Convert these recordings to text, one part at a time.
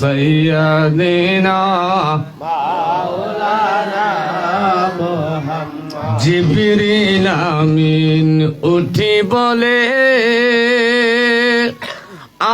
সৈয়দিনা জিবরিল আমিন উঠি বলে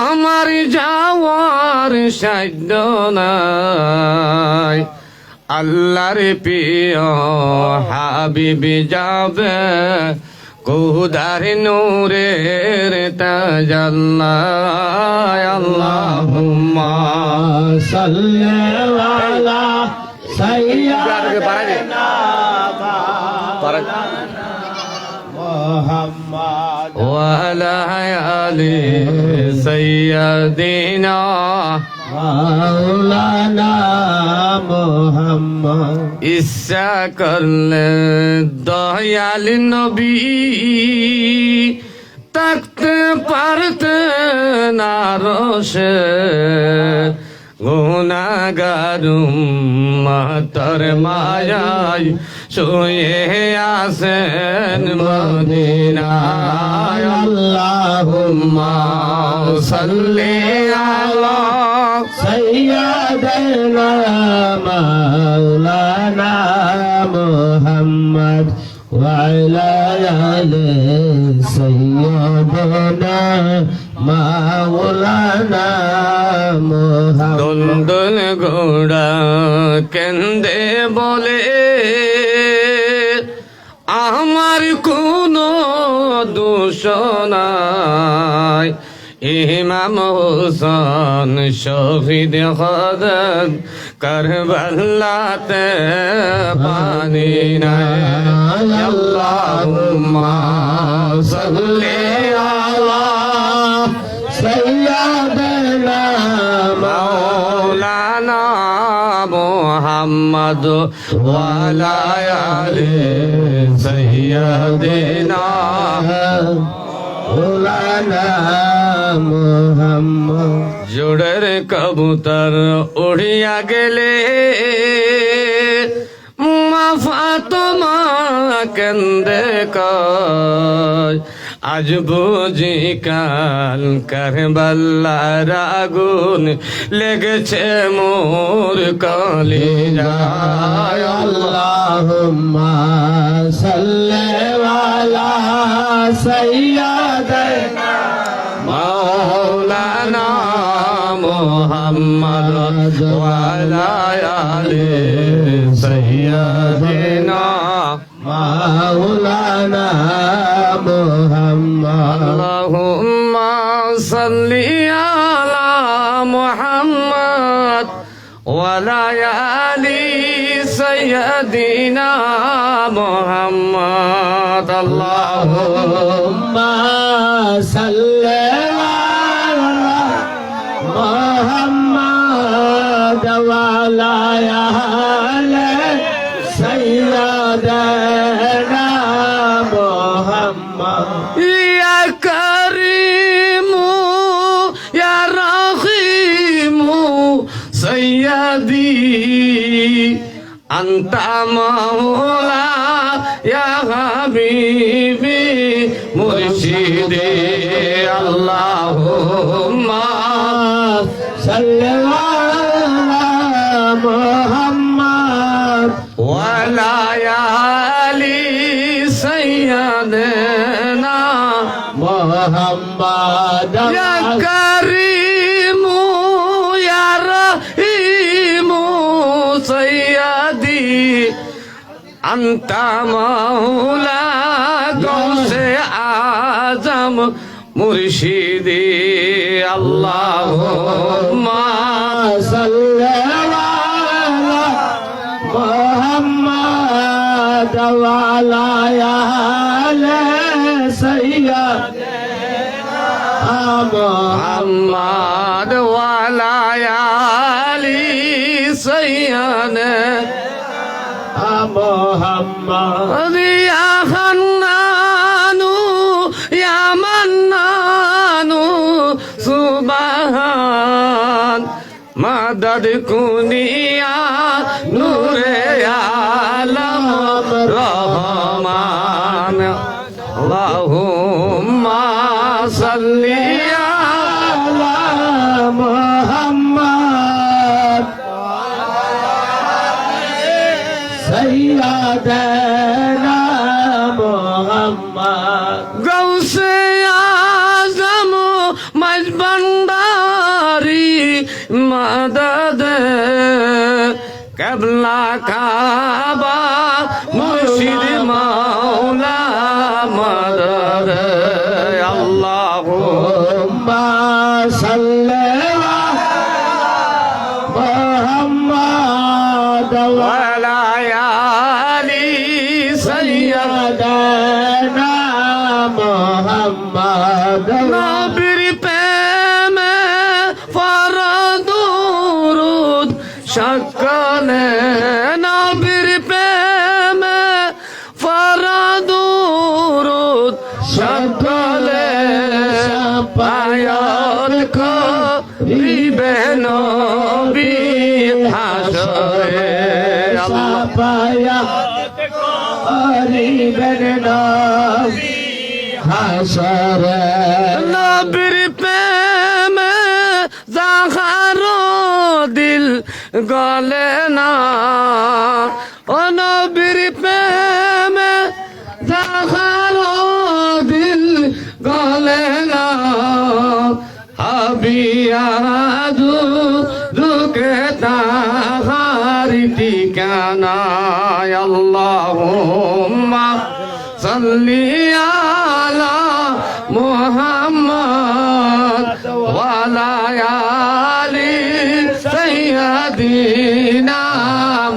আমার যাওয়ার সাধ্য নাই, আল্লাহর প্রিয় হাবিবি যাবে কুদার নূরের তাজাল্লায়। আল্লাহুম্মা সাল্লি আলা সাইয়্যিদিনা মুহাম্মদ ওয়া আলা আলি সাইয়্যিদিনা মাওলানা মুহাম্মদ। ইচ্ছা করলে দয়াল নবী থাকতে পারতেন আরশে, গুনাহগার উম্মতের মায়ায় শুয়ে আছেন মদিনায়। আল্লাহুম্মা সাল্লি আলা সাইয়্যিদিনা মাওলানা মুহাম্মদ ওয়া আলা আলি সাইয়্যিদিনা মাওলানা মুহাম্মদ। দুলদুল ঘোড়া কেন্দে বলে আমার কোনো দোষ নাই, ইমাম হোসেন শহীদ হলেন কারবালাতে পানি নাই। আল্লাহুম্মা সাল্লি আলা সাইয়্যিদিনা মাওলানা মুহাম্মদ ওয়া আলা আলি সাইয়্যিদিনা মাওলানা মুহাম্মদ। জোড়ের কবুতর উড়িয়া গেলে মা ফাতেমা কেন্দে কয় আজ বুঝি কাল কারবালার আগুন লেগেছে মোর কলিজায়। আল্লাহুম্মা সাল্লি আলা সাইয়্যিদিনা মাওলানা মুহাম্মদ ওয়া আলা আলি সাইয়্যিদিনা মাওলানা মুহাম্মদ। আল্লাহুম্মা সাল্লি আলা মুহাম্মদ ওয়া আলা আলি সাইয়্যিদিনা মুহাম্মদ। আল্লাহুম্মা সাল্লি আলা মুহাম্মদ ওয়া আলা আলি সাইয়্যিদিনা মুহাম্মদ। ইয়া কারিমু ইয়া রাহিমু সাইয়্যিদি আনতা মাওলা ইয়া হাবিবি মুর্শিদি। আল্লাহুম্মা সাল্লি আলা মুহাম্মদ ওয়া আলা আলি সাইয়্যিদিনা মুহাম্মদ। ইয়া কারিমু ইয়া রাহিমু সাইয়্যিদি আনতা মাওলা গৌসে আজম মুর্শিদি। আল্লাহুম্মা সাল্লি আলা মুহাম্মদ ওয়া আলা আলি সাইয়্যিদিনা মুহাম্মদ ওয়া আলা আলি সাইয়্যিদিনা মুহাম্মদ। ইয়া হান্নানু ইয়া মান্নানু সুবহান মাদাদ কুনিয়া নূরে আলম রহমান। আল্লাহুম্মা সাল্লি আলা মুহাম্মদ سيدنا محمد গৌসে আজম মজবন্দারি মদদ কবলা কাবা মুর্শিদ মাওলা মদদ আল্লাহ اللهم صل على محمد ওয়ালা আলি সাইয়্যিদ سيدنا محمد নবীর প্রেমে ফরদুরুদ সকলে নবীর প্রেমে ফরদুরুদ সকলে পায়র করিবে নবী হাসরে আল্লাহ পায়া হরিবেন নবী হাসরে নবীর প্রেমে যাহার দিল গলে না ও নবীর প্রেমে যাহার দিল গলে না হাবিয়াদু দুকে তাহার ঠিকানা আল্লাহুম্মা সাল্লি আলা মুহাম্মদ ওয়ালা আলি সাইয়্যিদিনা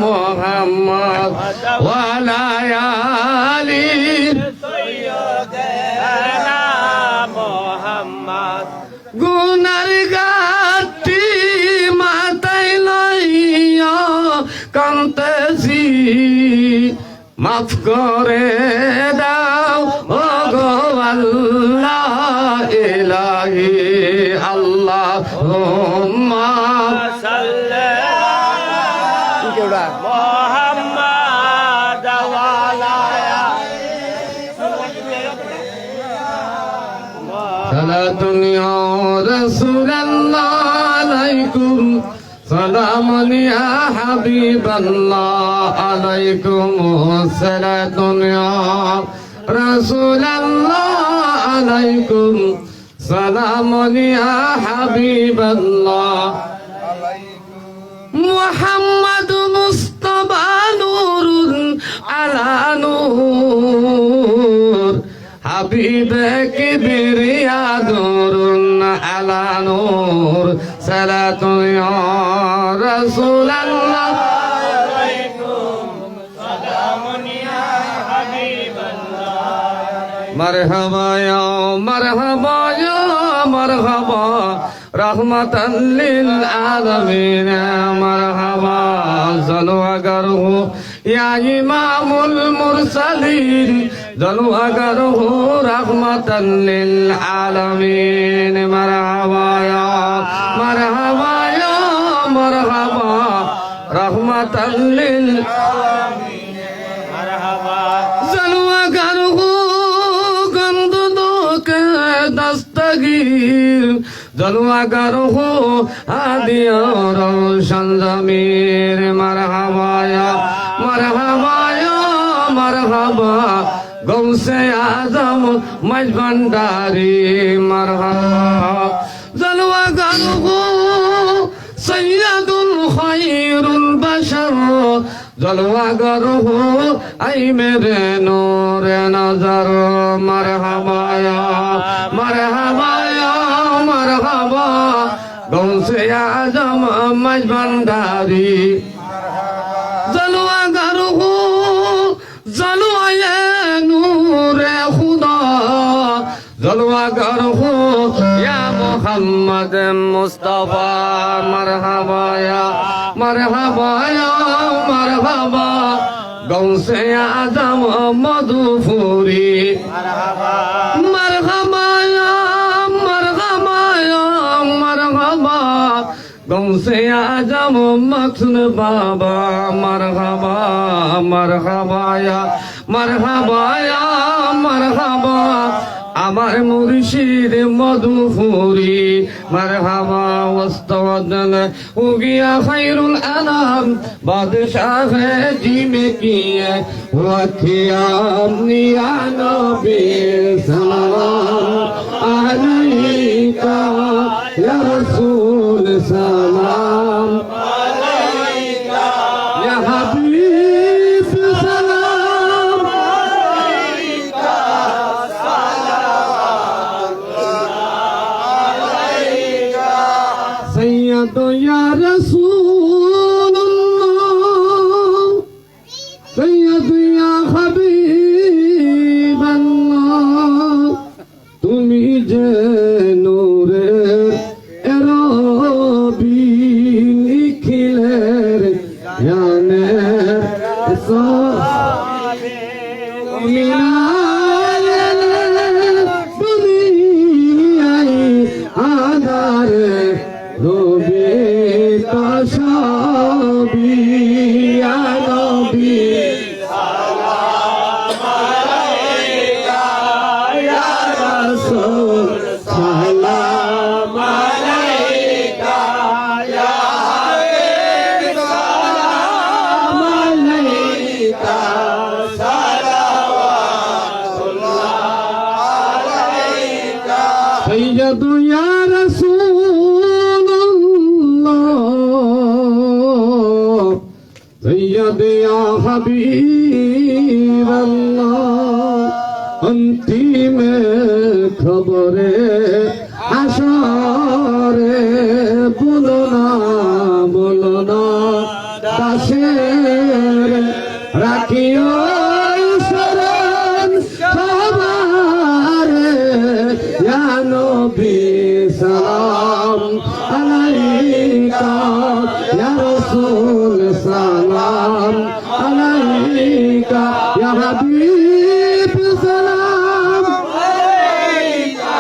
মুহাম্মদ ওয়ালা আলি সাইয়্যিদিনা মুহাম্মদ গুনার গাটি মাথায় লইয়া কান্তেছি মাফ করে দাও ও গো আল্লাহ ইলাহি আল্লাহুম্মা সাল্লি আলা মুহাম্মাদ ওয়া আলা সালাতুন ইয়া রাসূলুল্লাহ আলাইকুম সালামুন ইয়া হাবিবাল্লাহ আলাইকুম সালাতুন ইয়া রাসূলুল্লাহ আলাইকুম সালামুন ইয়া হাবিবাল্লাহ মুহাম্মদ মুস্তাফা নূরুন আলা নূর হাবিবে কিবরিয়া নূরুন আলা নূর সালাতু ইয়া রাসূলুল্লাহ আলাইকুম সালামুন ইয়া হাবিবাল্লাহ মারহাবা ইয়া মারহাবা ইয়া মারহাবা রহমাতাল লিল আলামিন মারহাবা জলওয়াগার হো ইয়া ইমামুল মুরসালিন জলওয়াগার হো রহমাতাল লিল আলামিন মারহাবা ইয়া মারহাবা ইয়া মারহাবা রহমাতাল লিল আলামিন মারহাবা জলওয়াগার হো গন্ধ দোকে দস্তগীর জলওয়াগার হো হাদি और रोशन ज़मीर मरहबा या मरहबा या मरहबा गौसे आज़म मजबंदारी मरहबा जलवागर हो सैयदुल खैरुल बशर जलवागर हो आई मेरे नूर नजर मरहबा या मरहबा या मरहबा गौसे आज़म मजबंदारी जलवागर हो जलवाए नूरे खुदा जलवागर हो या मोहम्मद मुस्तफा मरहबा या मरहबा या मरहबा गौसे आज़म मधुपुरी मरहबा या मरहबा या मरहबा गौसे आज़म मखन बाबा मरहबा मरहबा या मरहबा या मरहबा আমার মুর্শিদ মধুপুরি মারহাবা ওয়াস্তাওয়াদাল উগিয়া খায়রুল আনাম বাদশাহ জিমে কিয়ে ওয়াকিয়াম নিয়া নবী সালাম আলাইকা ইয়া রাসূল সালাম আলাইকা ইয়া হাবিব সালাম আলাইকা سيد يا رسول الله سيد يا حبيب الله তুমি যে নূরের রবি নিখিলের জ্ঞানের আদারে রবি কাশবি নবী সালাম আলাইকা ইয়া রাসূল সালাম আলাইকা ইয়া হাবিব সালাম আলাইকা সালাওয়াতুল্লাহ আলাইকা سيد يا رسول الله سيد يا حبيب الله अंतिम खबरे आशारे बोलो ना दासेर राखियो शरण सवारे या नबी सलाम अलैका या रसूल सलाम अलैका या हबीब सलाम अलैका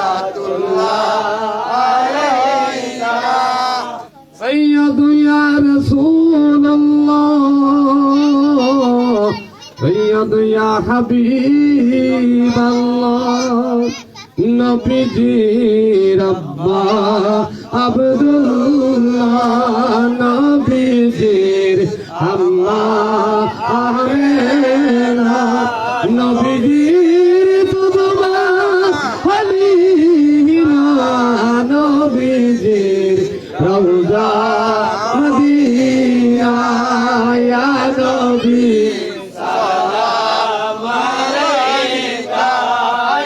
सलावतुल्लाह अलैका सय्यद या रसूल अल्लाह सय्यद या हबीब अल्लाह नबीजी रब्बा अब्दुल्लाह नबीजीर अल्लाह आमेना नबीजीर तुदमा हलीना नबीजीर रौजा मदीना या नबी सलाम अलैका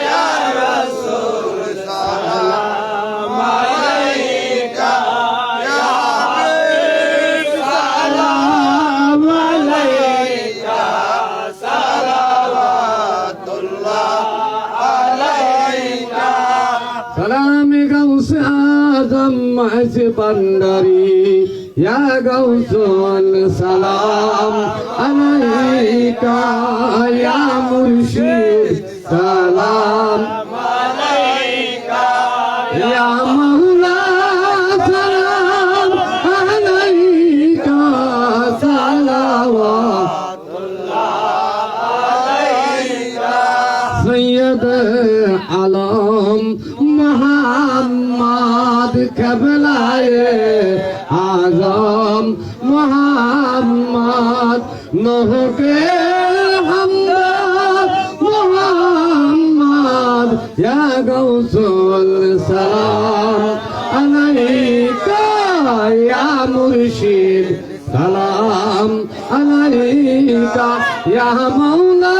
या रसूल सलाम अलैका या हबीब सलाम अलैका सलावतुल्लाह अलैका सलाम गौस आजम महज बंदरी या गौसल सलाम अलैका या मुर्शिद सलाम अलैका या मौला सलाम अलैका सलावतुल्लाह अलैका सैयद आलम मोहम्मद कबलाए आजम मोहम्मद नूह के हमदर्द मोहम्मद या गौसुल सलाम अलैका या मुर्शिद सलाम अलैका या मौला